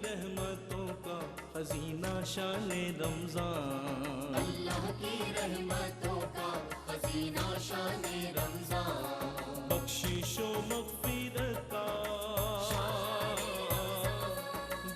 رحمتوں کا خزینہ شان رمضان، اللہ کی رحمتوں کا خزینہ شان رمضان، بخشش و مغفرت کا،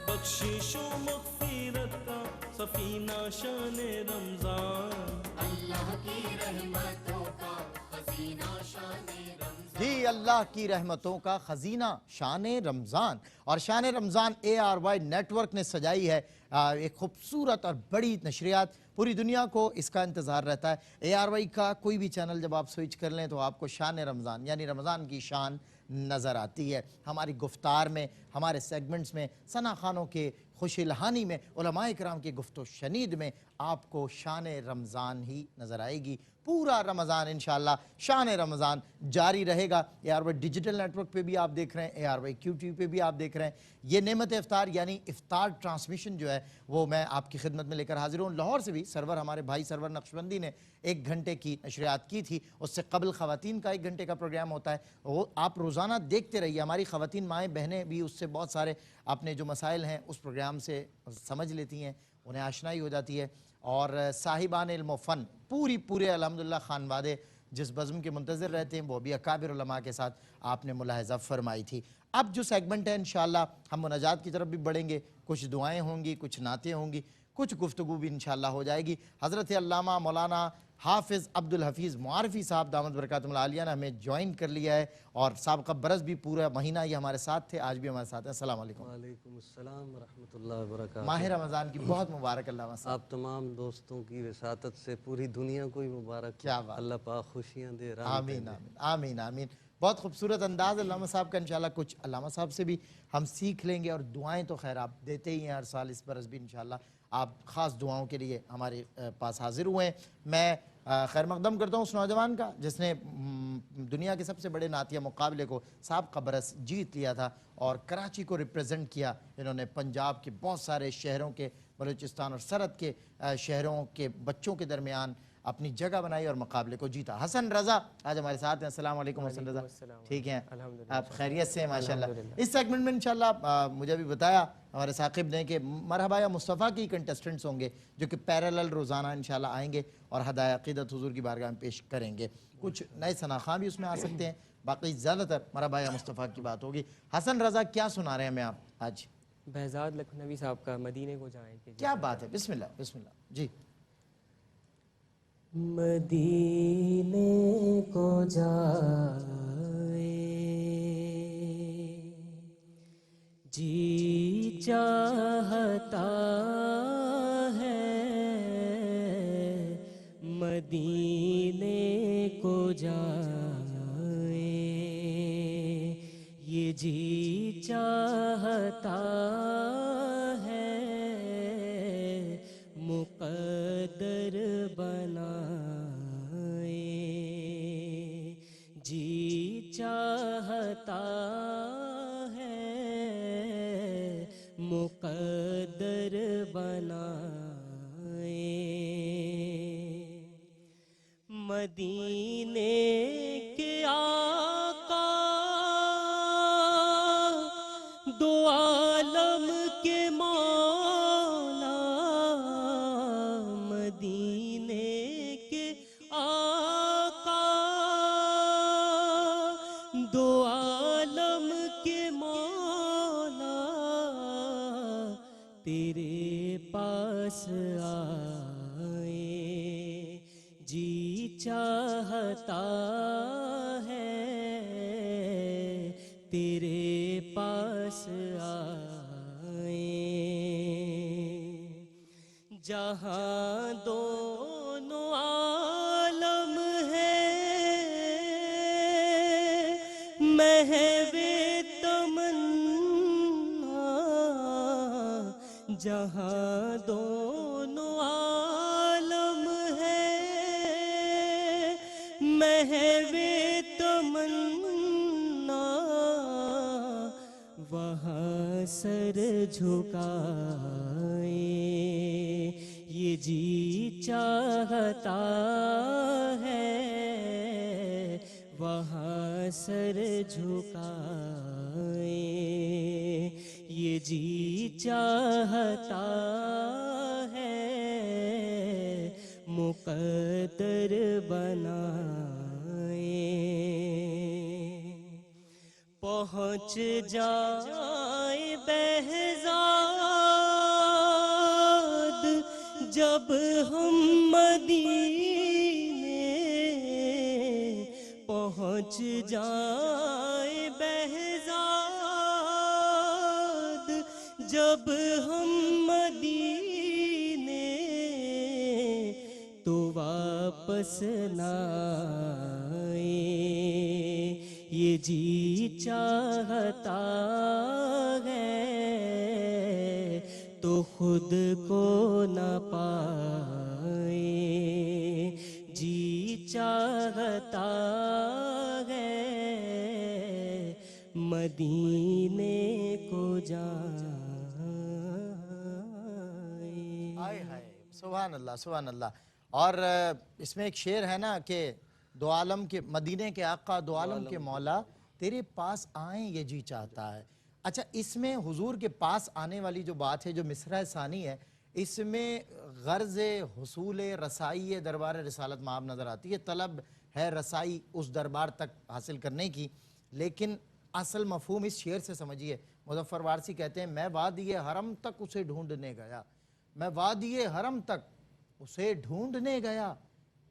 بخشش و مغفرت کا سفینہ شان رمضان، اللہ کی رحمتوں کا خزینہ شان رمضان۔ جی، اللہ کی رحمتوں کا خزینہ شان رمضان، اور شان رمضان ARY نیٹ ورک نے سجائی ہے ایک خوبصورت اور بڑی نشریات۔ پوری دنیا کو اس کا انتظار رہتا ہے۔ ARY کا کوئی بھی چینل جب آپ سوئچ کر لیں تو آپ کو شان رمضان یعنی رمضان کی شان نظر آتی ہے۔ ہماری گفتار میں، ہمارے سیگمنٹس میں، ثنا خوانوں کے خوش الہانی میں، علماء کرام کی گفت و شنید میں آپ کو شان رمضان ہی نظر آئے گی۔ پورا رمضان انشاءاللہ شان رمضان جاری رہے گا۔ ARY ڈیجیٹل نیٹ ورک پہ بھی آپ دیکھ رہے ہیں، ARY QTV پہ بھی آپ دیکھ رہے ہیں۔ یہ نعمت افطار یعنی افطار ٹرانسمیشن جو ہے وہ میں آپ کی خدمت میں لے کر حاضر ہوں۔ لاہور سے بھی سرور ہمارے بھائی سرور نقشبندی نے 1 گھنٹے کی نشریات کی تھی۔ اس سے قبل خواتین کا 1 گھنٹے کا پروگرام ہوتا ہے، وہ آپ روزانہ دیکھتے رہیے۔ ہماری خواتین مائیں بہنیں بھی اس سے بہت سارے اپنے جو مسائل ہیں اس پروگرام سے سمجھ لیتی ہیں، انہیں آشنائی ہو جاتی ہے۔ اور صاحبان علم و فن پورے الحمدللہ خانوادے جس بزم کے منتظر رہتے ہیں وہ بھی اکابر علماء کے ساتھ آپ نے ملاحظہ فرمائی تھی۔ اب جو سیگمنٹ ہے انشاءاللہ ہم مناجات کی طرف بھی بڑھیں گے، کچھ دعائیں ہوں گی، کچھ نعتیں ہوں گی، کچھ گفتگو بھی انشاءاللہ ہو جائے گی۔ حضرت علامہ مولانا حافظ عبدالحفیظ معارفی صاحب دامت برکاتہم العالیہ نے ہمیں جوائن کر لیا ہے، اور سابقہ برس بھی پورا مہینہ یہ ہمارے ساتھ تھے، آج بھی ہمارے ساتھ ہیں۔ السلام علیکم۔ وعلیکم السلام ورحمۃ اللہ وبرکاتہ۔ ماہ رمضان کی بہت مبارک علامہ صاحب۔ آپ تمام دوستوں کی وساطت سے پوری دنیا کو ہی مبارک، کیا بات، اللہ پاک خوشیاں دے، آمین آمین آمین آمین۔ بہت خوبصورت انداز علامہ صاحب کا، انشاءاللہ کچھ علامہ صاحب سے بھی ہم سیکھ لیں گے، اور دعائیں تو خیر آپ دیتے ہی ہیں ہر سال، اس برس بھی انشاءاللہ آپ خاص دعاؤں کے لیے ہمارے پاس حاضر ہوئے ہیں۔ میں خیر مقدم کرتا ہوں اس نوجوان کا جس نے دنیا کے سب سے بڑے نعتیہ مقابلے کو سابقہ برس جیت لیا تھا، اور کراچی کو ریپریزنٹ کیا۔ انہوں نے پنجاب کے بہت سارے شہروں کے، بلوچستان اور سرحد کے شہروں کے بچوں کے درمیان اپنی جگہ بنائی اور مقابلے کو جیتا۔ حسن رضا آج ہمارے ساتھ ہیں۔ السلام علیکم حسن رضا، ٹھیک ہیں آپ؟ خیریت سے ہیں ماشاءاللہ۔ اس سیگمنٹ میں انشاءاللہ مجھے بھی بتایا ہمارے ثاقب نے کہ مرحبا یا مصطفیٰ کی کنٹیسٹنٹس ہوں گے جو کہ پیرالل روزانہ انشاءاللہ آئیں گے اور ہدایہ عقیدت حضور کی بارگاہ میں پیش کریں گے۔ کچھ نئے ثناخواں بھی اس میں آ سکتے ہیں، باقی زیادہ تر مرحبا یا مصطفیٰ کی بات ہوگی۔ حسن رضا کیا سنا رہے ہیں ہمیں آپ آج؟ بہزاد لکھنوی صاحب کا مدینے کو جائیں کہ کیا بات ہے، بسم اللہ بسم اللہ جی۔ مدینے کو جائے جی چاہتا ہے، مدینے کو جائے یہ جی چاہتا ہے، مقدر بنائے جی چاہتا ہے، مقدر بنائے مدینے کے آقا دو عالم کے مولا، مدینے کے آقا دو عالم کے مولا، تیرے پاس آئے جی چاہتا ہے، تیرے پاس آئے جہاں دونوں عالم ہے، محو تمنا جہاں دونوں عالم ہے، محو تمنا وہاں سر جھکائے یہ جی چاہتا ہے، وہاں سر جھکائے یہ یہ جی چاہتا ہے مقدر بنائے، پہنچ جائے بہزاد جب ہم مدینے، پہنچ جائے بہزاد جب ہم مدینے، تو واپس نہ آئے، یہ جی چاہتا ہے تو خود کو نہ پائے، جی چاہتا ہے مدینے کو جائے۔ ہائے ہائے، سبحان اللہ سبحان اللہ۔ اور اس میں ایک شعر ہے نا کہ دو عالم کے مدینے کے آقا، دو عالم کے مولا، تیرے پاس آئیں یہ جی چاہتا ہے۔ اچھا، اس میں حضور کے پاس آنے والی جو بات ہے، جو مصرع ثانی ہے، اس میں غرض حصول رسائی دربار رسالت مآب نظر آتی ہے، طلب ہے رسائی اس دربار تک حاصل کرنے کی، لیکن اصل مفہوم اس شعر سے سمجھیے۔ مظفر وارسی کہتے ہیں میں وادی حرم تک اسے ڈھونڈنے گیا، میں وادی حرم تک اسے ڈھونڈنے گیا،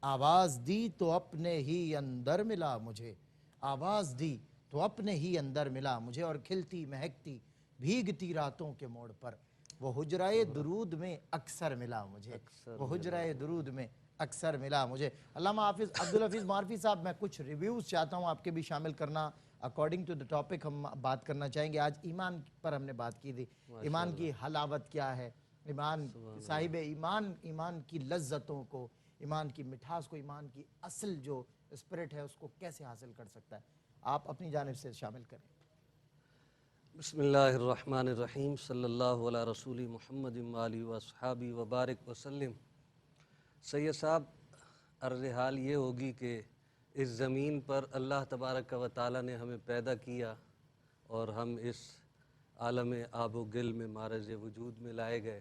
آواز دی تو اپنے ہی اندر ملا مجھے، آواز دی تو اپنے ہی اندر ملا مجھے، اور کھلتی مہکتی بھیگتی راتوں کے موڑ پر وہ حجرائے درود میں اکثر ملا مجھے، وہ حجرائے درود میں اکثر ملا مجھے۔ علامہ حافظ عبدالحفیظ مارفی صاحب، میں کچھ ریویوز چاہتا ہوں آپ کے بھی شامل کرنا، اکارڈنگ ٹو دا ٹاپک ہم بات کرنا چاہیں گے۔ آج ایمان پر ہم نے بات کی تھی، ایمان کی حلاوت کیا ہے، ایمان صاحب ایمان، ایمان کی لذتوں کو، ایمان کی مٹھاس کو، ایمان کی اصل جو اسپرٹ ہے اس کو کیسے حاصل کر سکتا ہے، آپ اپنی جانب سے شامل کریں۔ بسم اللہ الرحمن الرحیم، صلی اللہ علی رسول محمد وآلہ وصحابہ وبارک وسلم۔ سید صاحب، عرض حال یہ ہوگی کہ اس زمین پر اللہ تبارک و تعالیٰ نے ہمیں پیدا کیا اور ہم اس عالم آب و گل میں معرض وجود میں لائے گئے۔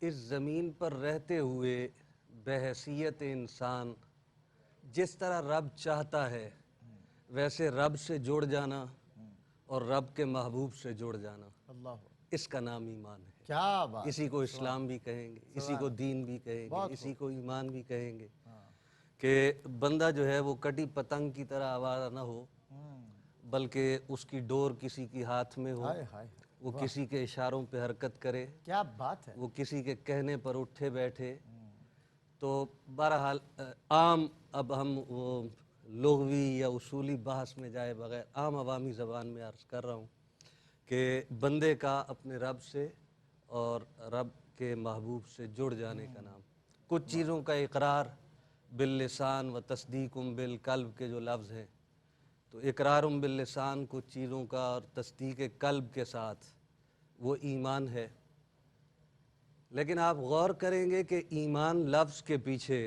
اس زمین پر رہتے ہوئے بحیثیت انسان جس طرح رب چاہتا ہے ویسے رب سے جڑ جانا اور رب کے محبوب سے جڑ جانا، اللہ، اس کا نام ایمان ہے۔ کیا بات، اسی کو اسلام بھی کہیں گے، اسی کو دین بھی کہیں گے، اسی کو ایمان بھی کہیں گے، کہ بندہ جو ہے وہ کٹی پتنگ کی طرح آوارہ نہ ہو، بلکہ اس کی ڈور کسی کی ہاتھ میں ہو، وہ کسی کے اشاروں پہ حرکت کرے، کیا بات ہے، وہ کسی کے کہنے پر اٹھے بیٹھے۔ تو بہرحال عام، اب ہم وہ لغوی یا اصولی بحث میں جائے بغیر عام عوامی زبان میں عرض کر رہا ہوں کہ بندے کا اپنے رب سے اور رب کے محبوب سے جڑ جانے کا نام، کچھ چیزوں کا اقرار باللسان و تصدیق بالقلب کے جو لفظ ہیں، تو اقرار باللسان کچھ چیزوں کا اور تصدیق قلب کے ساتھ وہ ایمان ہے۔ لیکن آپ غور کریں گے کہ ایمان لفظ کے پیچھے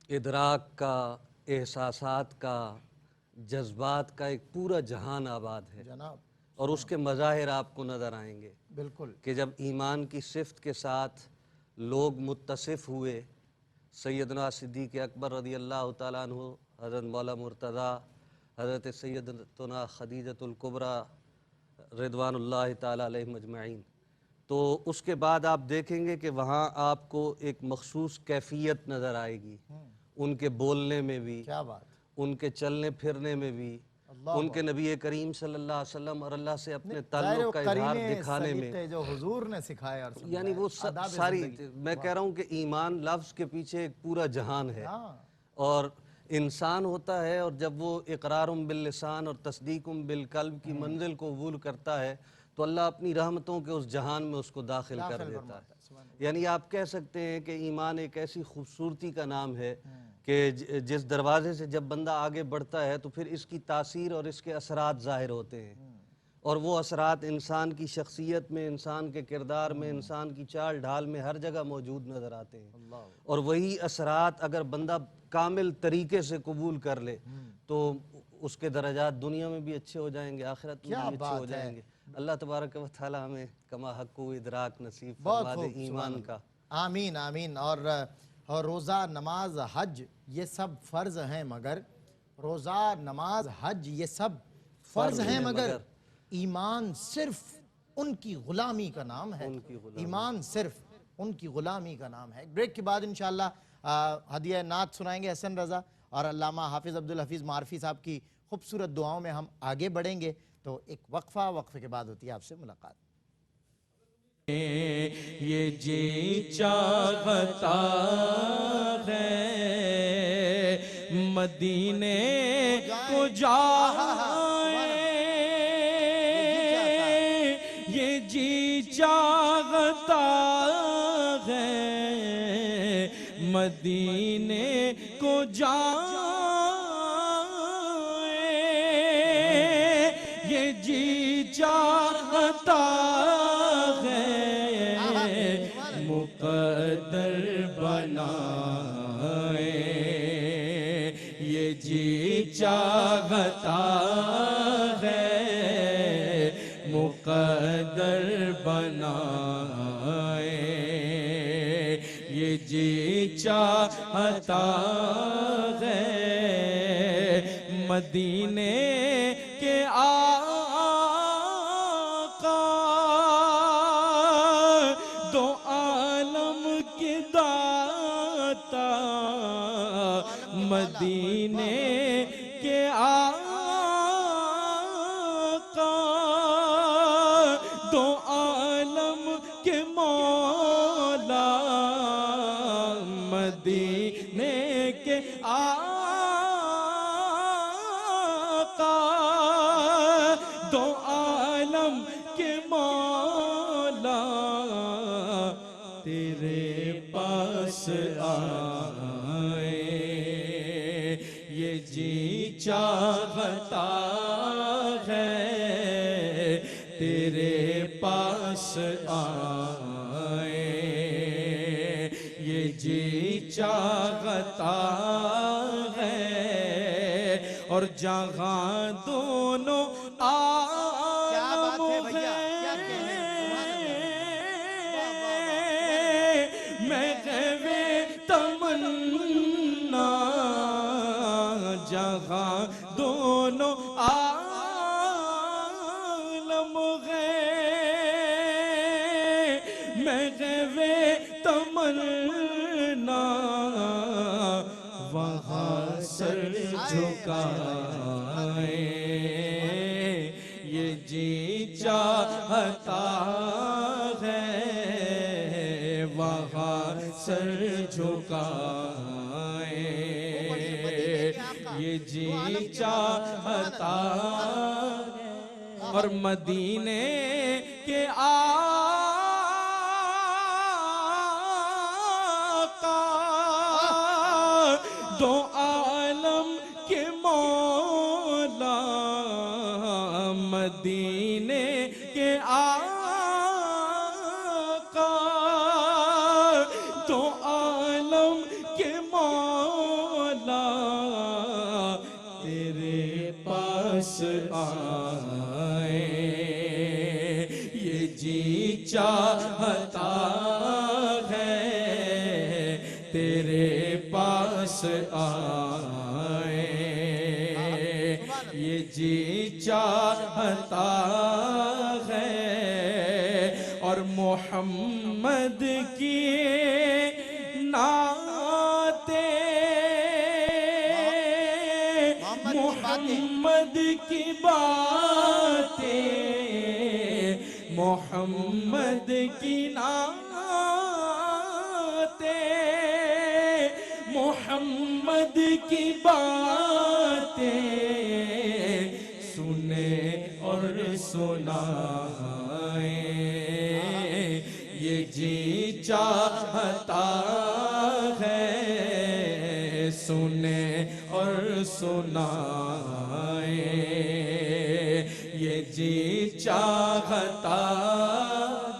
ادراک کا، احساسات کا، جذبات کا ایک پورا جہان آباد ہے، جناب، اور اس کے مظاہر آپ کو نظر آئیں گے بالکل، کہ جب ایمان کی صفت کے ساتھ لوگ متصف ہوئے، سیدنا صدیق اکبر رضی اللہ تعالیٰ عنہ، حضرت مولا مرتضیٰ، حضرت سیدتنا خدیجۃ الکبریٰ رضوان اللہ تعالیٰ علیہم اجمعین، تو اس کے بعد آپ دیکھیں گے کہ وہاں آپ کو ایک مخصوص کیفیت نظر آئے گی، ان کے بولنے میں بھی، کیا بات، ان کے چلنے پھرنے میں بھی، ان کے نبی کریم صلی اللہ علیہ وسلم اور اللہ سے اپنے تعلق کا اظہار دکھانے میں، جو حضور نے سکھائے اور یعنی وہ ساری، میں کہہ رہا ہوں کہ ایمان لفظ کے پیچھے ایک پورا جہان ہے، اور انسان ہوتا ہے اور جب وہ اقرار باللسان اور تصدیق بالقلب کی منزل کو عبور کرتا ہے تو اللہ اپنی رحمتوں کے اس جہان میں اس کو داخل کر دیتا ہے۔ یعنی آپ کہہ سکتے ہیں کہ ایمان ایک ایسی خوبصورتی کا نام ہے کہ جس دروازے سے جب بندہ آگے بڑھتا ہے تو پھر اس کی تاثیر اور اس کے اثرات ظاہر ہوتے ہیں، اور وہ اثرات انسان کی شخصیت میں، انسان کے کردار میں، انسان کی چال ڈھال میں ہر جگہ موجود نظر آتے ہیں، اور وہی اثرات اگر بندہ کامل طریقے سے قبول کر لے تو اس کے درجات دنیا میں بھی اچھے ہو جائیں گے، آخرت میں بھی اچھے ہو جائیں گے، اللہ تبارک و تعالی ہمیں کما حق و ادراک نصیب بہت فرما دے خوب، ایمان کا. آمین آمین. اور روزہ، نماز، حج یہ سب فرض ہیں، مگر روزہ، نماز، حج یہ سب فرض ہیں، مگر ایمان صرف ان کی غلامی کا نام ہے. ایمان صرف ان کی غلامی کا نام ہے. بریک کے بعد انشاءاللہ ہدیہ نعت سنائیں گے حسن رضا، اور علامہ حافظ عبدالحفیظ معرفی صاحب کی خوبصورت دعاؤں میں ہم آگے بڑھیں گے. تو ایک وقفے کے بعد ہوتی ہے آپ سے ملاقات. یہ جی چاہتا ہے مدینے کو جائے، یہ جی چاہتا ہے مدینے کو جائے، یہ جی چاہتا مقدر بنائے، یہ جی چاہتا ہے مقدر بنائے، یہ جی چاہتا ہے مدینے کے مدینے کے آقا، دو عالم کے مولا، مدینے کے آقا، دو عالم کے مولا، تیرے پاس آئے، یہ جی چاہتا ہے تیرے پاس آئے، یہ جی چاہتا ہے، اور جہاں دونوں عالم ہیں، میں غیب تمنا، جہاں دونوں عالم ہیں، میں غیب تمنا، وہاں سر جھکائے، یہ جی چاہتا ہے وہاں سر جھکائے، یہ جی چاہتا اور مدینے کے آقا، دو عالم کے مولا، مدینے کے آقا، دو عالم کے مولا، تیرے پاس آئے، یہ جی چاہتا ہے تیرے پاس آئے، یہ جی چاہتا ہے، اور محمد کی نعتیں، محمد کی باتیں، محمد کی نعتیں، محمد کی باتیں سنے اور سنائیں، یہ جی چاہتا ہے سنے اور سنائیں، یہ جی چاہتا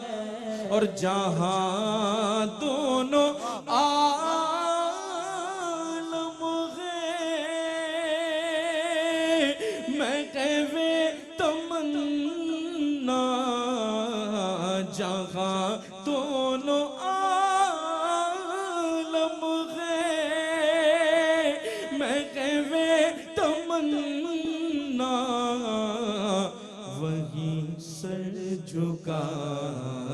ہے، اور جہاں دونوں عالم ہیں، میں غیب تمنا، جہاں دونوں عالم ہے محو تمنا وہی سر جھکائے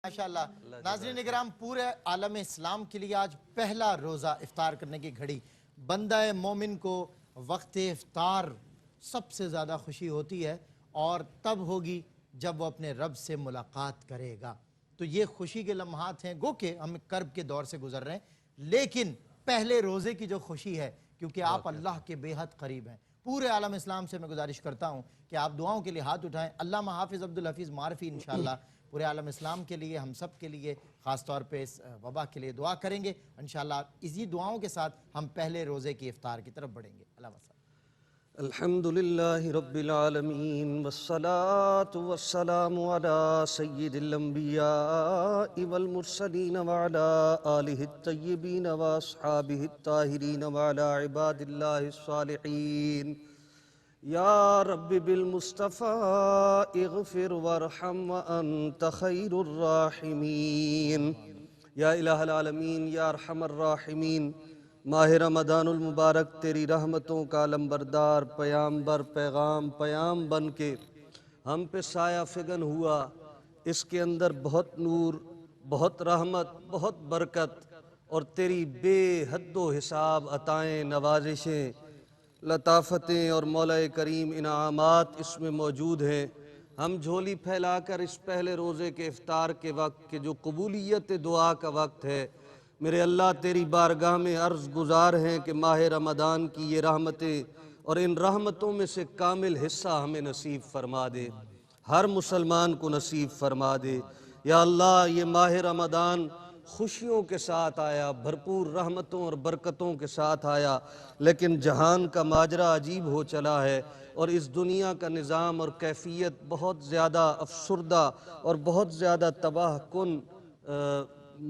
ماشاءاللہ ناظرین اکرام، پورے عالم اسلام کے لیے آج پہلا روزہ افطار کرنے کی گھڑی. بندہ مومن کو وقت افطار سب سے زیادہ خوشی ہوتی ہے اور تب ہوگی جب وہ اپنے رب سے ملاقات کرے گا. تو یہ خوشی کے لمحات ہیں، گو کہ ہم کرب کے دور سے گزر رہے ہیں، لیکن پہلے روزے کی جو خوشی ہے کیونکہ آپ اللہ کے بے حد قریب ہیں. پورے عالم اسلام سے میں گزارش کرتا ہوں کہ آپ دعاؤں کے لیے ہاتھ اٹھائیں. علامہ حافظ عبدالحفیظ معرفی انشاءاللہ پورے عالم اسلام کے لیے، ہم سب کے لیے، خاص طور پہ اس وبا کے لیے دعا کریں گے. انشاءاللہ اسی دعاؤں کے ساتھ ہم پہلے روزے کی افطار کی طرف بڑھیں گے. اللہ وسلم. الحمدللہ رب العالمین والصلاة والسلام علی سید الانبیاء والمرسلین وعلی آلہ الطیبین واصحابہ الطاہرین وعلی عباد اللہ الصالحین. یا رب بالمصطفیٰ اغفر وارحم وانت خیر الراحمین. یا الہ العالمین یا ارحم الراحمین، ماہ رمضان المبارک تیری رحمتوں کا لمبردار پیامبر پیغام بن کے ہم پہ سایہ فگن ہوا. اس کے اندر بہت نور، بہت رحمت، بہت برکت اور تیری بے حد و حساب عطائیں، نوازشیں، لطافتیں اور مولا کریم انعامات اس میں موجود ہیں. ہم جھولی پھیلا کر اس پہلے روزے کے افطار کے وقت کے جو قبولیت دعا کا وقت ہے، میرے اللہ تیری بارگاہ میں عرض گزار ہیں کہ ماہ رمضان کی یہ رحمتیں اور ان رحمتوں میں سے کامل حصہ ہمیں نصیب فرما دے، ہر مسلمان کو نصیب فرما دے. یا اللہ یہ ماہ رمضان خوشیوں کے ساتھ آیا، بھرپور رحمتوں اور برکتوں کے ساتھ آیا، لیکن جہان کا ماجرا عجیب ہو چلا ہے اور اس دنیا کا نظام اور کیفیت بہت زیادہ افسردہ اور بہت زیادہ تباہ کن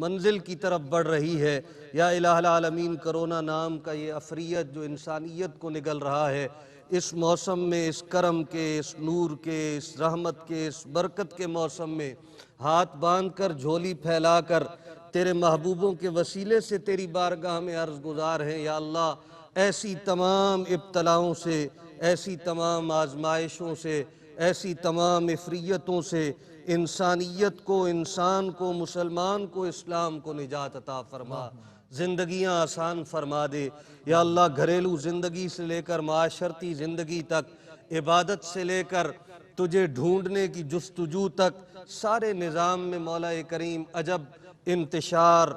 منزل کی طرف بڑھ رہی ہے. یا الہ العالمین، کرونا نام کا یہ عفریت جو انسانیت کو نگل رہا ہے، اس موسم میں، اس کرم کے، اس نور کے، اس رحمت کے، اس برکت کے موسم میں ہاتھ باندھ کر، جھولی پھیلا کر تیرے محبوبوں کے وسیلے سے تیری بارگاہ میں عرض گزار ہیں. یا اللہ ایسی تمام ابتلاؤں سے، ایسی تمام آزمائشوں سے، ایسی تمام عفریتوں سے انسانیت کو، انسان کو، مسلمان کو، اسلام کو نجات عطا فرما. زندگیاں آسان فرما دے یا اللہ گھریلو زندگی سے لے کر معاشرتی زندگی تک، عبادت سے لے کر تجھے ڈھونڈنے کی جستجو تک، سارے نظام میں مولا کریم عجب انتشار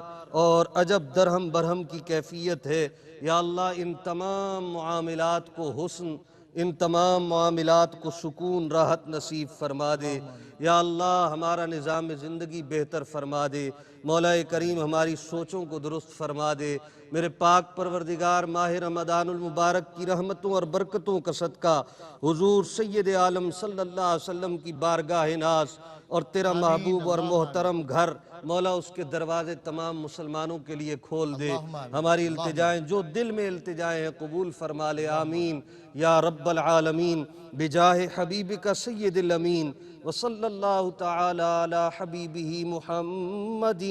اور عجب درہم برہم کی کیفیت ہے یا اللہ ان تمام معاملات کو حسن، ان تمام معاملات کو سکون راحت نصیب فرما دے یا اللہ ہمارا نظام زندگی بہتر فرما دے، مولا کریم ہماری سوچوں کو درست فرما دے، میرے پاک پروردگار ماہ رمضان المبارک کی رحمتوں اور برکتوں کا صدقہ حضور سید عالم صلی اللہ علیہ وسلم کی بارگاہ ناز اور تیرا محبوب اور محترم گھر مولا اس کے دروازے تمام مسلمانوں کے لیے کھول دے، ہماری التجائیں جو دل میں التجائیں ہیں قبول فرما لے، آمین یا رب العالمین بجاہ حبیبک سید الامین وصلی اللہ تعالی علی حبیبہ محمد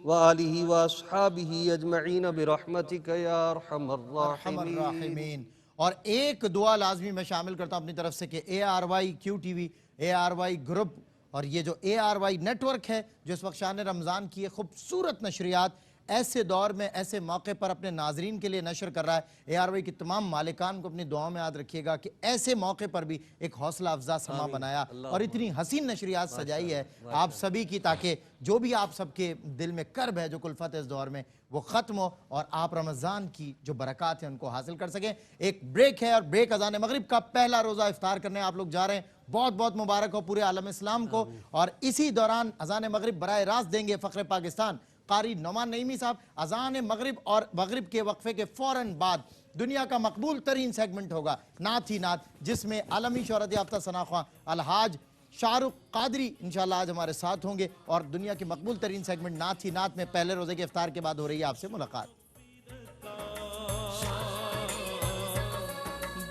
وآلہ واصحابہ اجمعین برحمتک یا ارحم الراحمین۔ اور ایک دعا لازمی میں شامل کرتا ہوں اپنی طرف سے کہ ARY QTV ARY گروپ اور یہ جو ARY نیٹ ورک ہے جو اس وقت شان رمضان کی یہ خوبصورت نشریات ایسے دور میں ایسے موقع پر اپنے ناظرین کے لیے نشر کر رہا ہے، ARY کی تمام مالکان کو اپنی دعاؤں میں یاد رکھیے گا کہ ایسے موقع پر بھی ایک حوصلہ افزا سما بنایا اور اتنی حسین نشریات سجائی ہے آپ سبھی کی، تاکہ جو بھی آپ سب کے دل میں کرب ہے، جو کلفت ہے اس دور میں، وہ ختم ہو اور آپ رمضان کی جو برکات ہیں ان کو حاصل کر سکیں۔ ایک بریک ہے اور بریک اذان مغرب کا پہلا روزہ افطار کرنے آپ لوگ جا رہے ہیں، بہت بہت مبارک ہو پورے عالم اسلام کو۔ اور اسی دوران اذان مغرب براہ راست دیں گے فخر پاکستان قاری نعمان نعیمی صاحب۔ اذان مغرب اور مغرب کے وقفے کے فوراً بعد دنیا کا مقبول ترین سیگمنٹ ہوگا نعت ہی نعت، جس میں عالمی شہرت یافتہ ثناءخواں الحاج شاہ رخ قادری انشاءاللہ آج ہمارے ساتھ ہوں گے، اور دنیا کی مقبول ترین سیگمنٹ نعت ہی نعت میں پہلے روزے کے افطار کے بعد ہو رہی ہے آپ سے ملاقات۔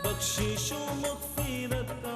بخشش و مغفرت کا